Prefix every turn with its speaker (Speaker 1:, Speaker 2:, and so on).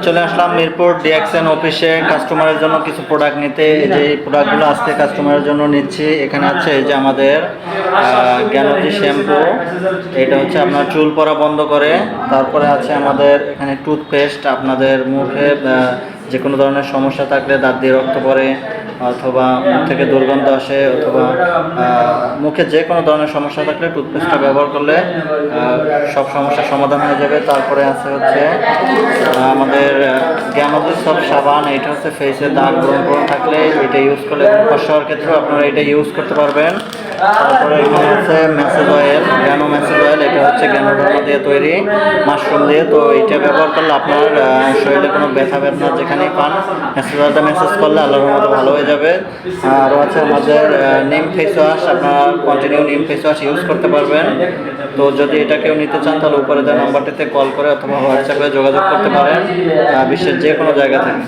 Speaker 1: চলে আসলাম মিরপুর ডিএক্সএন অফিসে কাস্টমারের জন্য কিছু প্রোডাক্ট নিতে। এই যে প্রোডাক্টগুলো আজকে কাস্টমারের জন্য নিচ্ছি। এখানে আছে এই যে আমাদের জ্ঞানজি শ্যাম্পু, এটা হচ্ছে আপনার চুল পড়া বন্ধ করে। তারপরে আছে আমাদের এখানে টুথপেস্ট, আপনাদের মুখে যে কোনো ধরনের সমস্যা থাকলে, দাঁত দিয়ে রক্ত পড়ে অথবা মুখ থেকে দুর্গন্ধ আসে অথবা মুখে যে কোনো ধরনের সমস্যা থাকলে টুথপেস্টটা ব্যবহার করলে সব সমস্যার সমাধান হয়ে যাবে। তারপরে আছে হচ্ছে আমাদের জ্ঞানজি সব সাবান, এটা হচ্ছে ফেসে দাগ ব্রণ থাকলে এটা ইউজ করলে, ফর্সা হওয়ার ক্ষেত্রেও আপনারা এটা ইউজ করতে পারবেন। তারপরে এখানে আছে ম্যাসেজ অয়েল, জ্ঞানো ম্যাসেজ অয়েল, এটা হচ্ছে জ্ঞানোধর্ম দিয়ে তৈরি, মাশরুম দিয়ে। তো এটা ব্যবহার করলে আপনার শরীরে কোনো ব্যথা বেদনা যেখানেই পান, ম্যাসেজ অয়েলটা ম্যাসেজ করলে আল্লাহর মতো ভালো হয়ে যাবে। আরও আছে আমাদের নিম ফেস ওয়াশ, আপনারা কন্টিনিউ নিম ফেস ওয়াশ ইউজ করতে পারবেন। তো যদি এটা কেউ নিতে চান তাহলে উপরে দেওয়া নাম্বারটিতে কল করে অথবা হোয়াটসঅ্যাপে যোগাযোগ করতে পারেন বিশ্বের যে কোনো জায়গা থেকে।